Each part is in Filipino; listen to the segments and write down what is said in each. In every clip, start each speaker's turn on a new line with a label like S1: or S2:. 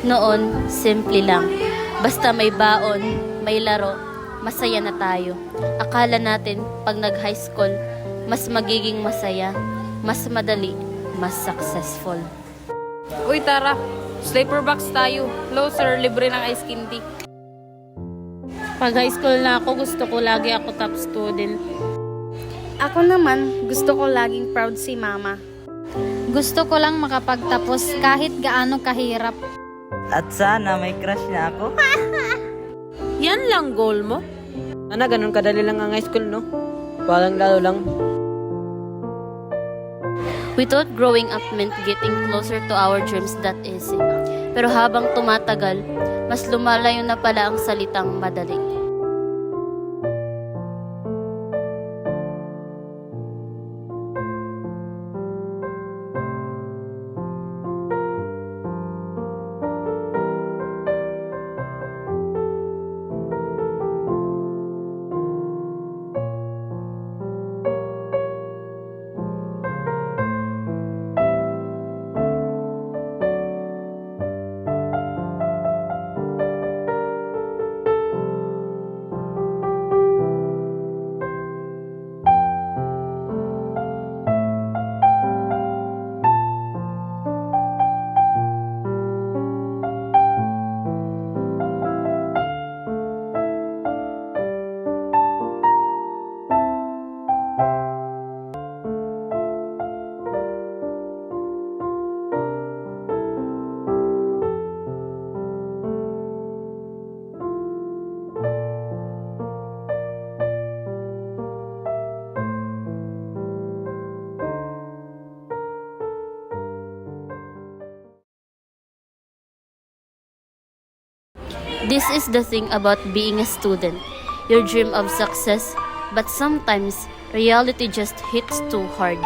S1: Noon, simple lang. Basta may baon, may laro, masaya na tayo. Akala natin pag nag-high school, mas magiging masaya, mas madali, mas successful.
S2: Uy, tara. Sleeper box tayo. Closer, libre ng ice candy.
S3: Pag high school na ako, gusto ko lagi ako top student.
S4: Ako naman, gusto ko laging proud si mama.
S5: Gusto ko lang makapagtapos kahit gaano kahirap.
S6: At sana may crush na ako.
S3: Yan lang goal mo?
S7: Sana ganun kadali lang ang high school, no? Parang lalo lang.
S1: We thought growing up meant getting closer to our dreams that easy. Pero habang tumatagal, mas lumalayo na pala ang salitang madali. This is the thing about being a student. You dream of success, but sometimes reality just hits too hard.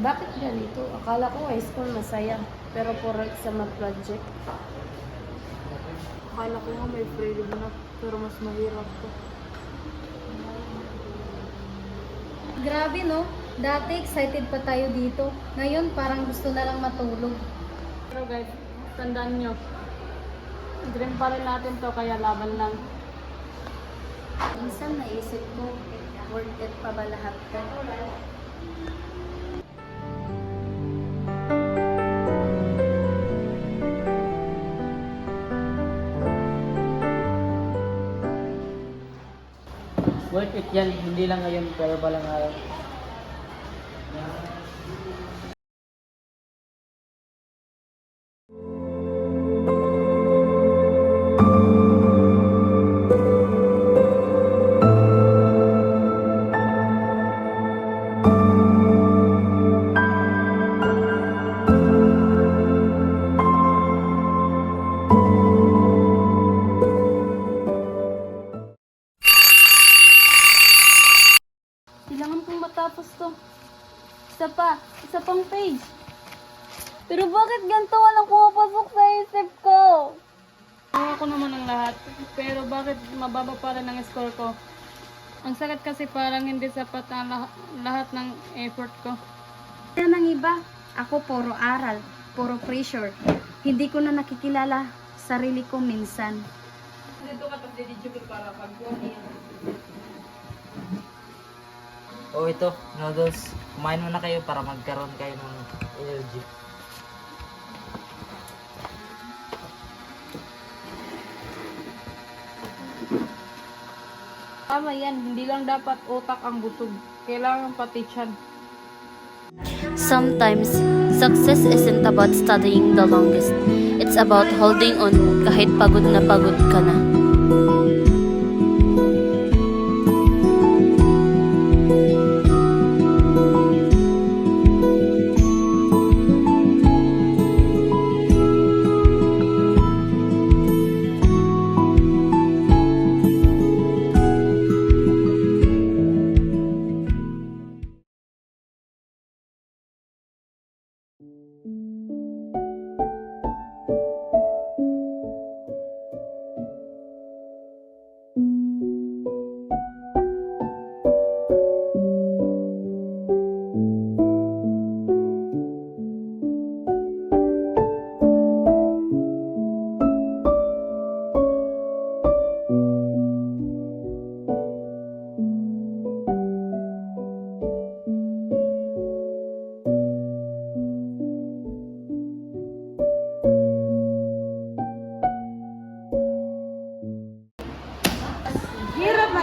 S3: Bakit ganito? Akala ko high school masaya, pero puro exam at project.
S2: Akala ko nga may freedom na, pero mas mahirap to.
S5: Grabe no? Dati excited pa tayo dito. Ngayon parang gusto na lang matulog.
S2: Pero guys, tandaan nyo. Dream pa rin natin to, kaya laban lang.
S4: Minsan naisip ko, worth it pa ba lahat to?
S7: Worth it yan, hindi lang ngayon, pero balang araw.
S3: Kailangan kong matapos to. Isa pang page. Pero bakit ganito walang pumapasok sa isip ko? Gawa ko naman ang lahat, pero bakit mababa pa rin ang score ko? Ang sakit kasi parang hindi sapat ang lahat ng effort ko.
S4: Yan ang iba. Ako puro aral, puro pressure. Hindi ko na nakikilala sarili ko minsan.
S2: Dito ka tapos didijugin para pag
S6: Oh, ito, noodles. Kumain muna kayo para magkaroon kayo ng energy.
S2: Tama yan, hindi lang dapat utak ang busog. Kailangan pati tiyan.
S1: Sometimes, success isn't about studying the longest. It's about holding on kahit pagod na pagod ka na.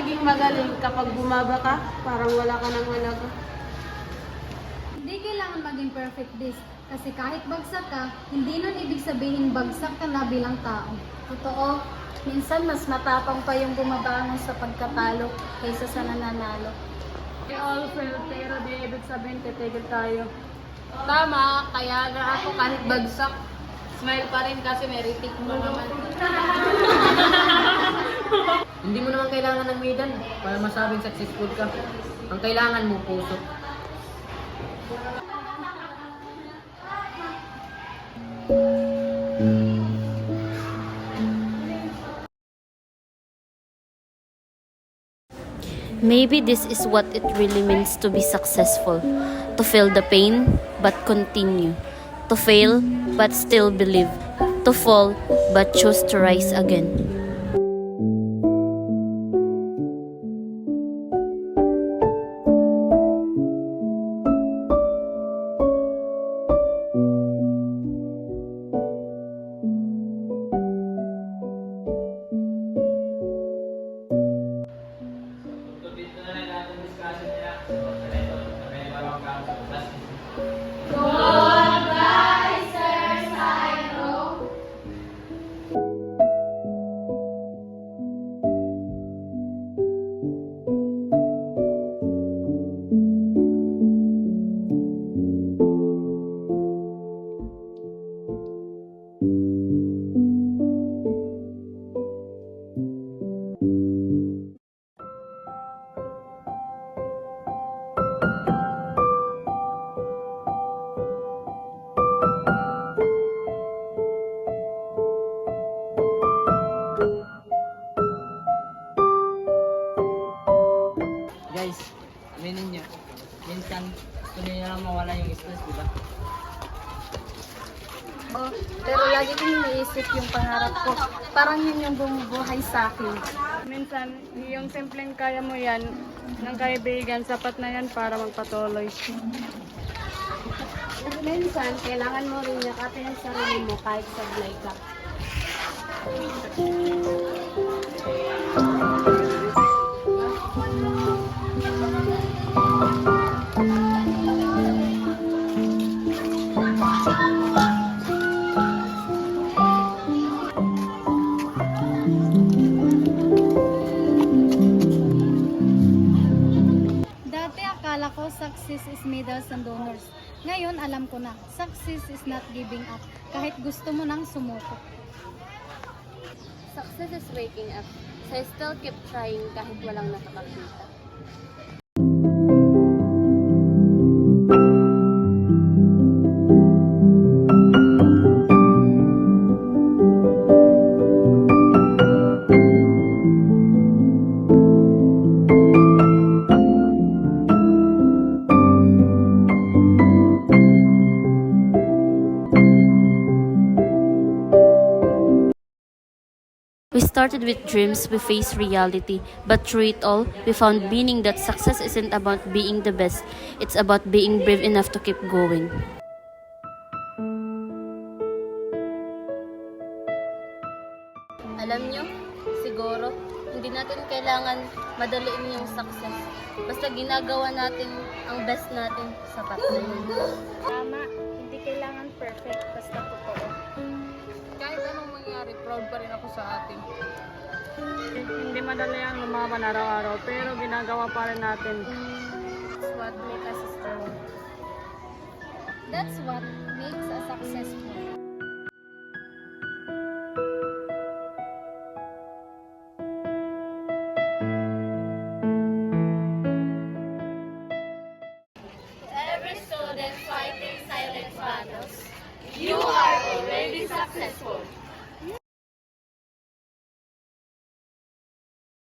S2: maging magaling kapag bumaba ka, parang wala ka ng halaga.
S5: Hindi kailangan maging perfect this. Kasi kahit bagsak ka, hindi nun ibig sabihin bagsak ka na bilang tao.
S4: Totoo, minsan mas matapang pa yung bumabangon sa pagkatalo kaysa sa nananalo.
S2: We all fail, pero di ibig sabihin titigil tayo. Tama, kaya nga ako kahit bagsak, smile pa rin kasi may retake mo naman.
S8: Hindi mo naman kailangan ng medal para masabing successful ka. Ang kailangan mo, puso.
S1: Maybe this is what it really means to be successful. To feel the pain, but continue. To fail, but still believe. To fall, but choose to rise again.
S8: Guys, aminin nyo. Minsan, gusto nyo na lang mawala yung stress, di ba?
S4: Oh, pero lagi kong iniisip yung pangarap ko. Parang yun yung bumubuhay sa akin.
S2: Minsan, yung simpleng kaya mo yan, ng kaibigan, sapat na yan para magpatuloy.
S3: Minsan, kailangan mo rin yakapin ang sarili mo kahit sablay ka.
S5: Dati akala ko success is medals and honors. Ngayon alam ko na, success is not giving up kahit gusto mo nang sumuko.
S1: Success is waking up. So I still keep trying kahit walang nakakakita. We started with dreams, we faced reality, but through it all, we found meaning that success isn't about being the best, it's about being brave enough to keep going. Alam nyo, siguro, hindi natin kailangan madaliin yung success. Basta ginagawa natin ang best natin, sapat na yun.
S4: Tama, hindi kailangan perfect, basta totoo.
S2: Kahit anong mangyari, proud pa rin ako sa atin. Hindi madali ang lumaban araw-araw, pero ginagawa pa rin natin.
S4: That's what makes us strong.
S5: That's what makes us successful.